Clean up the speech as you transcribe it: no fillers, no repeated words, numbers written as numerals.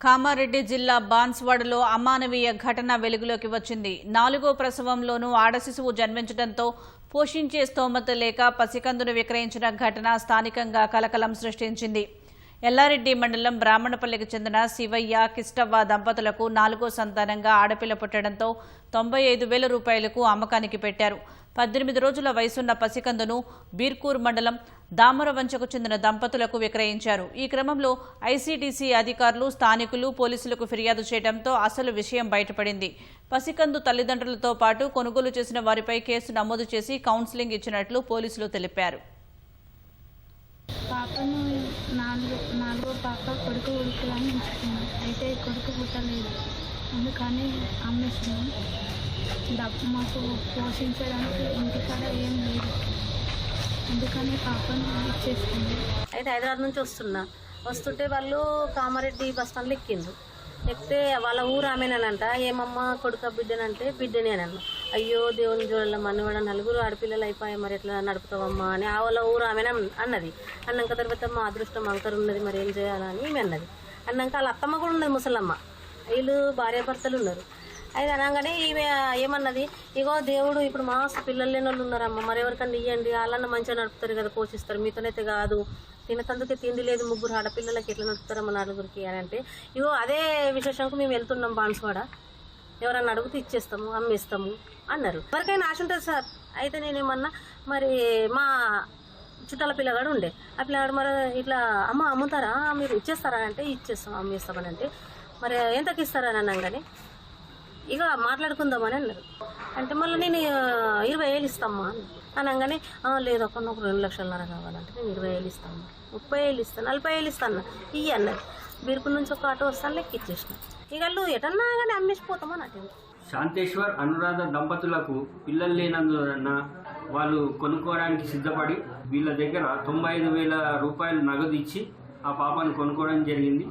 కామారెడ్డి జిల్లా బాన్స్వాడలో అమానవీయ ఘటన వెలుగులోకి వచ్చింది. 4వ ప్రసవంలోనూ ఆడ శిశువు జన్మించడంతో పోషించే స్తోమత లేక పసికందును విక్రయించిన ఘటన స్థానికంగా కలకలం సృష్టించింది. ఎల్లారెడ్డి మండలం బ్రాహ్మణపల్లికి చెందిన శివయ్య, కిష్టవ్వ దంపతులకు 4వ సంతానంగా ఆడపిల్ల పుట్టడంతో 95,000 రూపాయలకు అమ్మకానికి పెట్టారు. 18 రోజుల వయసున్న పసికందును బీర్కూర్ మండలం దామరవంచకు చెందిన దంపతులకు విక్రయించారు. ఈ క్రమంలో ఐసీడీసీ అధికారులు, స్థానికులు పోలీసులకు ఫిర్యాదు చేయడంతో అసలు విషయం బయటపడింది. పసికందు తల్లిదండ్రులతో పాటు కొనుగోలు చేసిన వారిపై కేసు నమోదు చేసి కౌన్సిలింగ్ ఇచ్చినట్లు పోలీసులు తెలిపారు. పాపను నాలుగో పాప కొడుకు ఉడుకులని ఉంచుకున్నాం. అయితే కొడుకు పుట్టలేదు, అందుకని అమ్మేసినాం. మాకు పోషించడానికి ఇంటికాడ ఏం లేదు, అందుకని పాపను ఇచ్చేసుకున్నాం. అయితే హైదరాబాద్ నుంచి వస్తుంటే వాళ్ళు కామారెడ్డి బస్ స్టాండ్లో ఎక్కిండ్రు. ఎక్కితే వాళ్ళ ఊరు ఆమెనంట. ఏమమ్మా కొడుక బిడ్డనంటే బిడ్డని అని అన్న. అయ్యో దేవుని చూడాల మనవాడ 4 ఆడపిల్లలు అయిపోయాయి, మరి ఎట్లా నడుపుతావమ్మా అని ఆ వాళ్ళ ఊరు ఆమెన అన్నది. అన్నాక తర్వాత మా అదృష్టం అంకర్ ఉన్నది, మరి ఏం చేయాలని ఈమె అన్నది. అన్నాక వాళ్ళ అత్తమ్మ కూడా ఉన్నది, ముసలమ్మ. వీళ్ళు భార్యాభర్తలు ఉన్నారు. అయితే అనగానే ఈమె ఏమన్నది, ఇగో దేవుడు ఇప్పుడు మా పిల్లలు లేని వాళ్ళు ఉన్నారమ్మ, మరి ఎవరికన్నా ఇవ్వండి, వాళ్ళన్న మంచిగా నడుపుతారు కదా, పోషిస్తారు, మీతోనైతే కాదు, తినతందుకే తిండి లేదు, 3 ఆడపిల్లలకి ఎట్లా నడుపుతారమ్మ 4గురికి అని అంటే, ఇగో అదే విశేషంకు మేము వెళ్తున్నాం బాన్స్వాడ, ఎవరన్నా అడిగితే ఇచ్చేస్తాము, అమ్మేస్తాము అన్నారు. ఎవరికైనా ఆశ ఉంటుంది సార్. అయితే నేనేమన్నా, మరి మా చుట్టాల పిల్లగాడు ఉండే, ఆ పిల్లగాడు మరి ఇట్లా అమ్ముతారా, మీరు ఇచ్చేస్తారా అంటే ఇచ్చేస్తాం, అమ్మేస్తామని అంటే, మరి ఎంతకి ఇస్తారని అన్నాగానే ఇక మాట్లాడుకుందామని అన్నారు. అంటే మళ్ళీ నేను 20,000 ఇస్తామ్మా అనగానే, లేదు అక్కడ నాకు 2,00,000 కావాలంటే నేను 20,000 ఇస్తాను, 30,000 ఇస్తాను, 40,000 ఇస్తాను ఇవి అన్నది. బీర్పూర్ నుంచి ఒక ఆటో వస్తాను, లెక్క ఇచ్చేసిన. ఇక వాళ్ళు ఎటన్నా కానీ అమ్మేసిపోతామని అటు. శాంతేశ్వర్, అనురాధ దంపతులకు పిల్లలు లేనందున వాళ్ళు కొనుక్కోవడానికి సిద్ధపడి వీళ్ళ దగ్గర 95,000 రూపాయలు నగదు ఇచ్చి ఆ పాపను కొనుక్కోవడం జరిగింది.